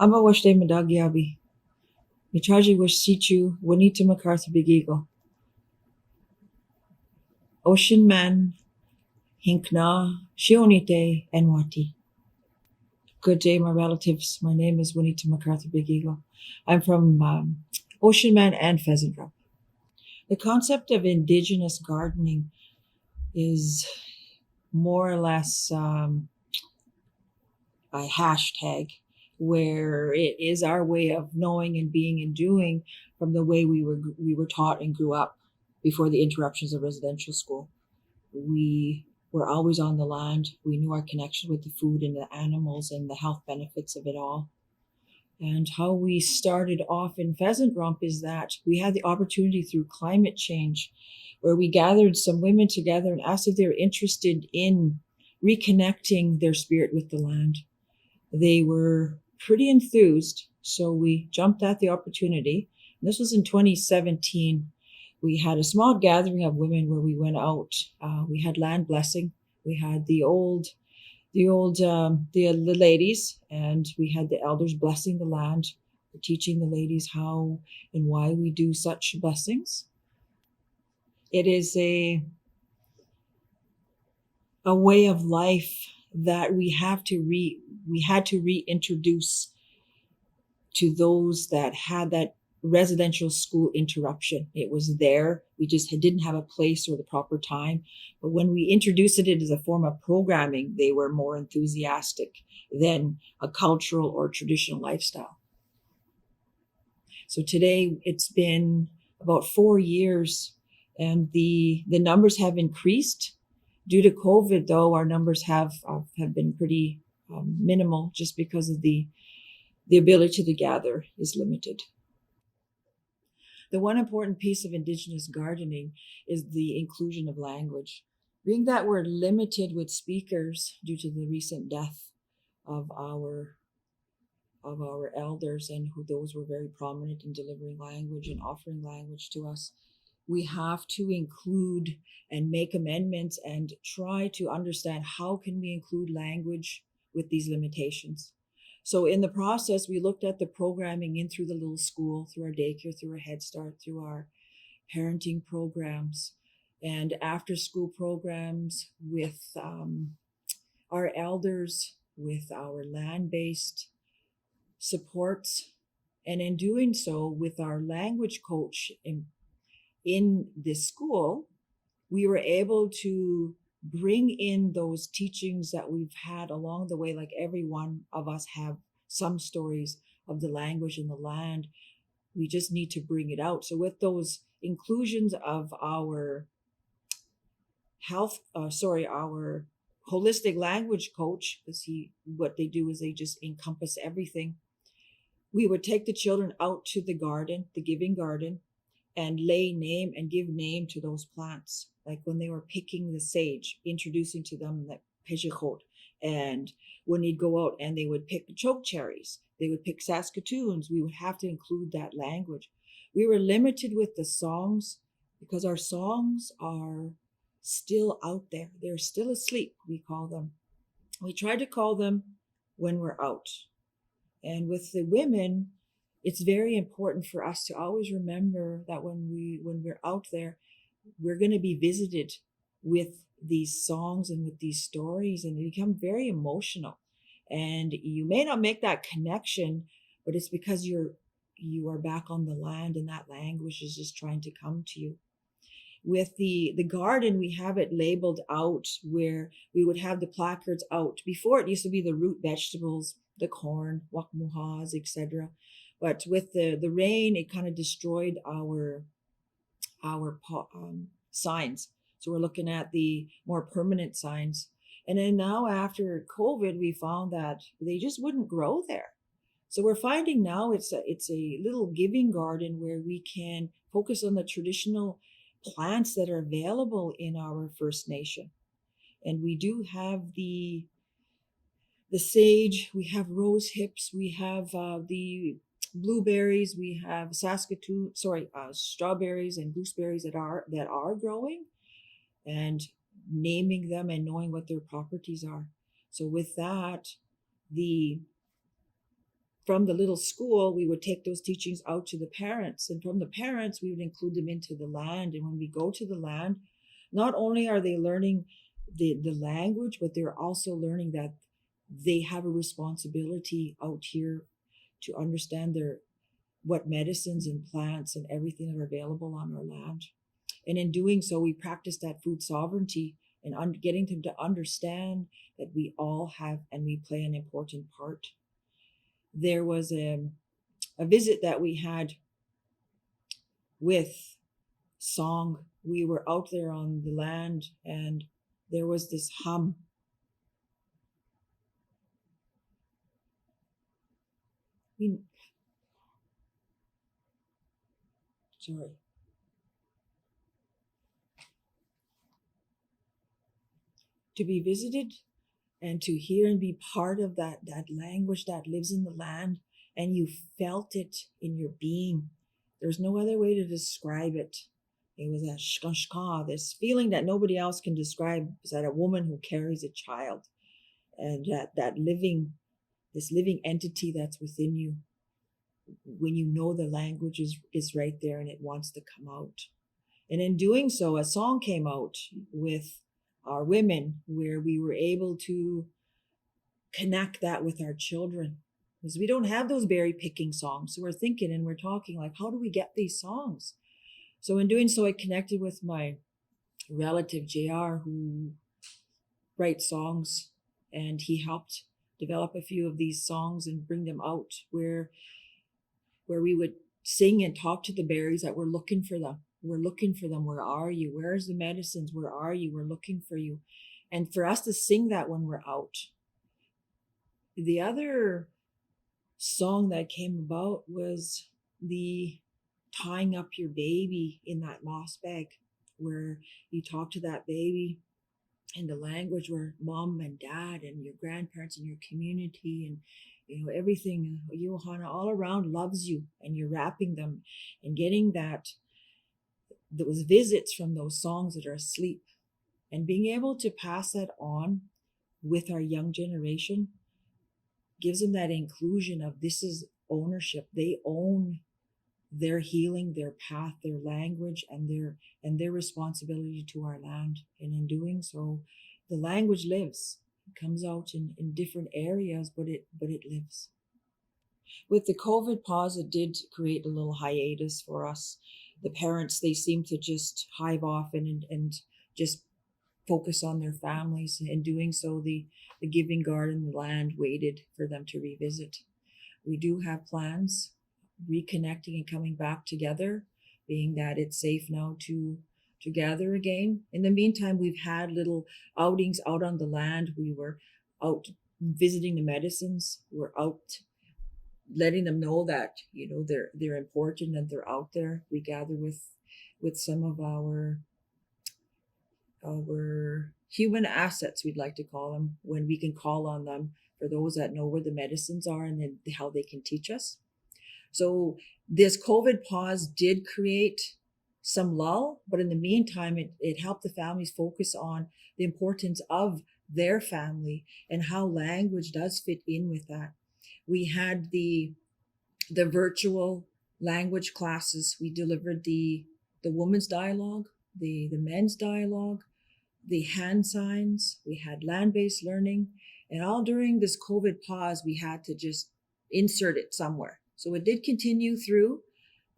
Ama washte madagyabi. Michaji washichu Juanita McArthur-Big. Ocean Man, Hinkna, Shionite, and Wati. Good day, my relatives. My name is Juanita McArthur-Big. I'm from Ocean Man and Pheasant Drop. The concept of Indigenous gardening is more or less a hashtag where it is our way of knowing and being and doing from the way we were taught and grew up before the interruptions of residential school. We were always on the land. We knew our connection with the food and the animals and the health benefits of it all. And how we started off in Pheasant Rump is that we had the opportunity through climate change, where we gathered some women together and asked if they were interested in reconnecting their spirit with the land. They were pretty enthused, so we jumped at the opportunity. And this was in 2017. We had a small gathering of women where we went out. We had land blessing. We had the ladies, and we had the elders blessing the land, teaching the ladies how and why we do such blessings. It is a way of life that we had to reintroduce to those that had that residential school interruption. It was there. We just didn't have a place or the proper time. But when we introduced it as a form of programming, they were more enthusiastic than a cultural or traditional lifestyle. So today it's been about 4 years, and the numbers have increased. Due to COVID, though, our numbers have been pretty minimal, just because of the ability to gather is limited. The one important piece of Indigenous gardening is the inclusion of language. Being that we're limited with speakers due to the recent death of our elders, and who those were very prominent in delivering language and offering language to us, we have to include and make amendments and try to understand how can we include language with these limitations. So in the process, we looked at the programming in through the little school, through our daycare, through our Head Start, through our parenting programs, and after school programs with our elders, with our land-based supports, and in doing so with our language coach in this school, we were able to bring in those teachings that we've had along the way. Like, every one of us have some stories of the language and the land. We just need to bring it out. So with those inclusions of our our holistic language coach, because what they do is they just encompass everything. We would take the children out to the garden, the giving garden, and lay name and give name to those plants. Like when they were picking the sage, introducing to them that pejikot. And when they'd go out and they would pick choke cherries, they would pick Saskatoons, we would have to include that language. We were limited with the songs because our songs are still out there. They're still asleep, we call them. We try to call them when we're out. And with the women, it's very important for us to always remember that when we're out there, we're going to be visited with these songs and with these stories, and they become very emotional. And you may not make that connection, but it's because you are back on the land, and that language is just trying to come to you. With the garden, we have it labeled out, where we would have the placards out. Before, it used to be the root vegetables, the corn, wakmuhas, etc. But with the rain, it kind of destroyed our signs. So we're looking at the more permanent signs. And then now, after COVID, we found that they just wouldn't grow there. So we're finding now it's a little giving garden where we can focus on the traditional plants that are available in our First Nation. And we do have the sage, we have rose hips, we have the blueberries, we have strawberries and gooseberries that are growing, and naming them and knowing what their properties are. So with that, the from the little school, we would take those teachings out to the parents. And from the parents, we would include them into the land. And when we go to the land, not only are they learning the language, but they're also learning that they have a responsibility out here to understand what medicines and plants and everything that are available on our land. And in doing so, we practice that food sovereignty and getting them to understand that we all have and we play an important part. There was a visit that we had with song. We were out there on the land and there was this hum. Sorry. To be visited and to hear and be part of that language that lives in the land, and you felt it in your being. There's no other way to describe it. It was that shkashka, this feeling that nobody else can describe, is that a woman who carries a child, and that living, this living entity that's within you, when you know the language is right there and it wants to come out. And in doing so, a song came out with our women where we were able to connect that with our children, because we don't have those berry picking songs. So we're thinking and we're talking like, how do we get these songs? So in doing so, I connected with my relative JR, who writes songs, and he helped develop a few of these songs and bring them out where we would sing and talk to the berries that we're looking for them. We're looking for them. Where are you? Where's the medicines? Where are you? We're looking for you. And for us to sing that when we're out. The other song that came about was the tying up your baby in that moss bag, where you talk to that baby in the language where mom and dad and your grandparents and your community and everything, Johanna, all around loves you, and you're wrapping them and getting those visits from those songs that are asleep, and being able to pass that on with our young generation gives them that inclusion of this is ownership. They own their healing, their path, their language, and their responsibility to our land. And in doing so, the language lives. It comes out in different areas, but it lives. With the COVID pause, it did create a little hiatus for us. The parents, they seemed to just hive off and just focus on their families. In doing so, the giving garden, the land waited for them to revisit. We do have plans, reconnecting and coming back together, being that it's safe now to gather again. In the meantime, we've had little outings out on the land. We were out visiting the medicines. We're out letting them know that they're important and they're out there. We gather with some of our human assets, we'd like to call them, when we can call on them, for those that know where the medicines are and then how they can teach us. So this COVID pause did create some lull, but in the meantime, it helped the families focus on the importance of their family and how language does fit in with that. We had the virtual language classes. We delivered the women's dialogue, the men's dialogue, the hand signs. We had land-based learning, and all during this COVID pause, we had to just insert it somewhere. So it did continue through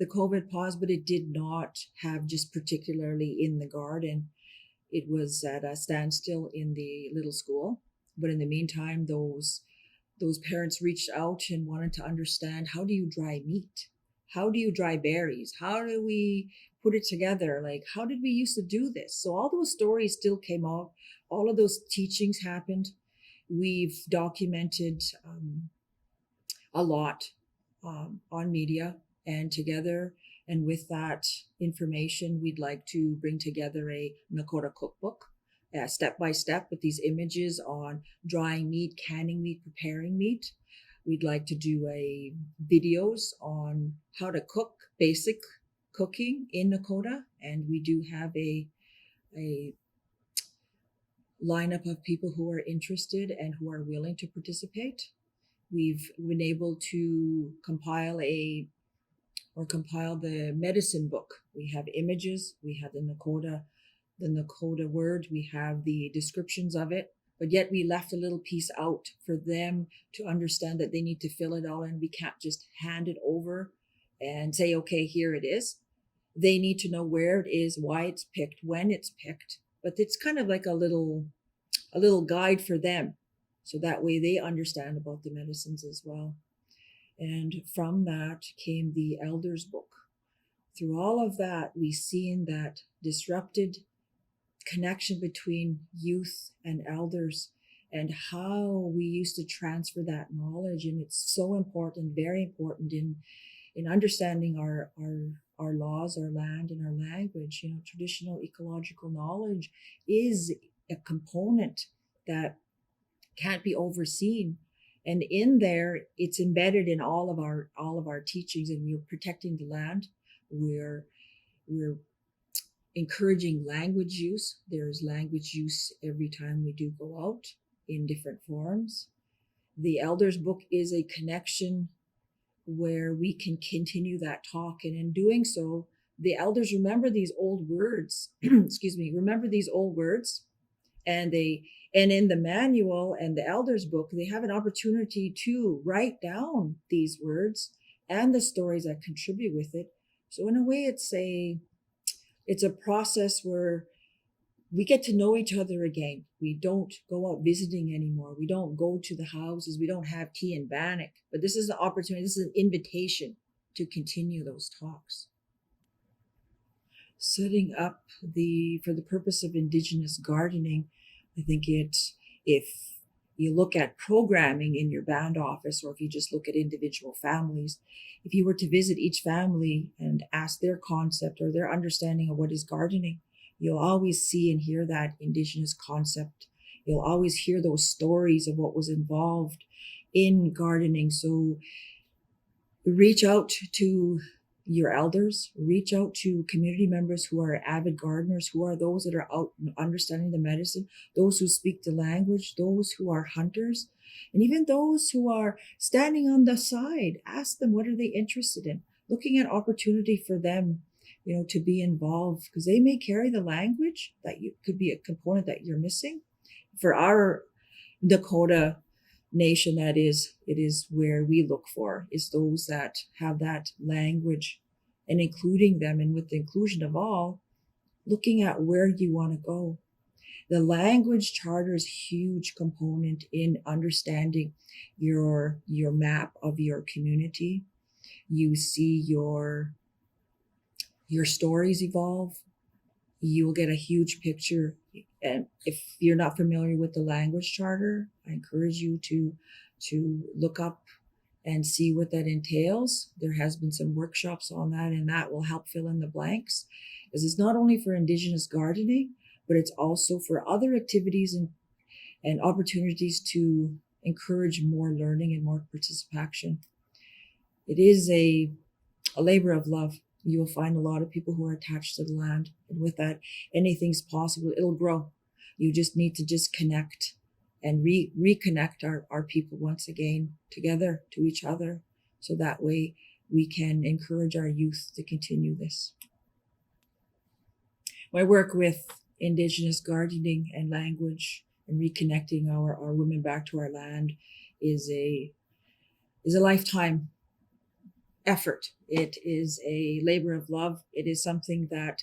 the COVID pause, but it did not have just particularly in the garden. It was at a standstill in the little school. But in the meantime, those parents reached out and wanted to understand, how do you dry meat? How do you dry berries? How do we put it together? Like, how did we used to do this? So all those stories still came out. All of those teachings happened. We've documented a lot on media, and together, and with that information, we'd like to bring together a Nakoda cookbook, step by step, with these images on drying meat, canning meat, preparing meat. We'd like to do videos on how to cook, basic cooking in Nakoda, and we do have a lineup of people who are interested and who are willing to participate. We've been able to compile the medicine book. We have images, we have the Nakoda word, we have the descriptions of it, but yet we left a little piece out for them to understand that they need to fill it all in. We can't just hand it over and say, okay, here it is. They need to know where it is, why it's picked, when it's picked, but it's kind of like a little guide for them. So that way they understand about the medicines as well. And from that came the Elders book. Through all of that, we've seen that disrupted connection between youth and elders and how we used to transfer that knowledge. And it's so important, very important in understanding our laws, our land, and our language. Traditional ecological knowledge is a component that can't be overseen. And in there, it's embedded in all of our teachings, and we're protecting the land. We're encouraging language use. There's language use every time we do go out in different forms. The Elders book is a connection where we can continue that talk. And in doing so, the elders remember these old words, remember these old words. And in the manual and the Elders book, they have an opportunity to write down these words and the stories that contribute with it. So in a way, it's a process where we get to know each other again. We don't go out visiting anymore. We don't go to the houses. We don't have tea and bannock. But this is an opportunity. This is an invitation to continue those talks. Setting up for the purpose of Indigenous gardening, I think if you look at programming in your band office, or if you just look at individual families, if you were to visit each family and ask their concept or their understanding of what is gardening, you'll always see and hear that Indigenous concept. You'll always hear those stories of what was involved in gardening. So reach out to your elders, reach out to community members who are avid gardeners, who are those that are out understanding the medicine, those who speak the language, those who are hunters, and even those who are standing on the side. Ask them, what are they interested in? Looking at opportunity for them, to be involved, because they may carry the language that could be a component that you're missing. For our Nakoda nation, it is where we look for is those that have that language, and including them, and with the inclusion of all, looking at where you want to go. The language charter is a huge component in understanding your map of your community. You see your stories evolve. You will get a huge picture. And if you're not familiar with the language charter, I encourage you to look up and see what that entails. There has been some workshops on that, and that will help fill in the blanks. Because it's not only for Indigenous gardening, but it's also for other activities and opportunities to encourage more learning and more participation. It is a labor of love. You will find a lot of people who are attached to the land. And with that, anything's possible. It'll grow. You just need to connect and reconnect our people once again together to each other. So that way we can encourage our youth to continue this. My work with Indigenous gardening and language and reconnecting our women back to our land is a lifetime effort. It is a labor of love. It is something that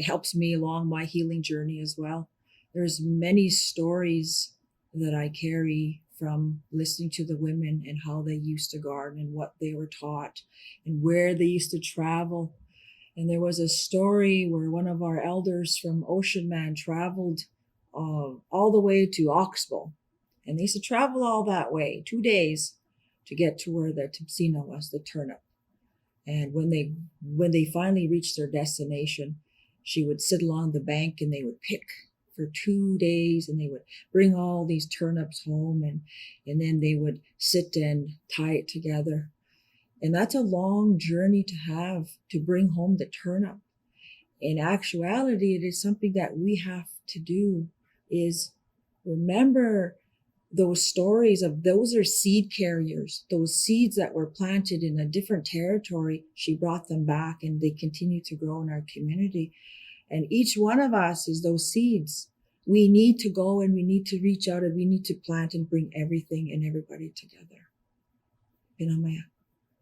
helps me along my healing journey as well. There's many stories that I carry from listening to the women and how they used to garden and what they were taught and where they used to travel. And there was a story where one of our elders from Ocean Man traveled all the way to Oxbow. And they used to travel all that way, 2 days, to get to where the Tepsina was, the turnip. And when they finally reached their destination, she would sit along the bank and they would pick for 2 days, and they would bring all these turnips home, and then they would sit and tie it together. And that's a long journey to have to bring home the turnip. In actuality, it is something that we have to do, is remember those stories of those are seed carriers, those seeds that were planted in a different territory. She brought them back and they continue to grow in our community. And each one of us is those seeds. We need to go and we need to reach out and we need to plant and bring everything and everybody together. Pinamaya.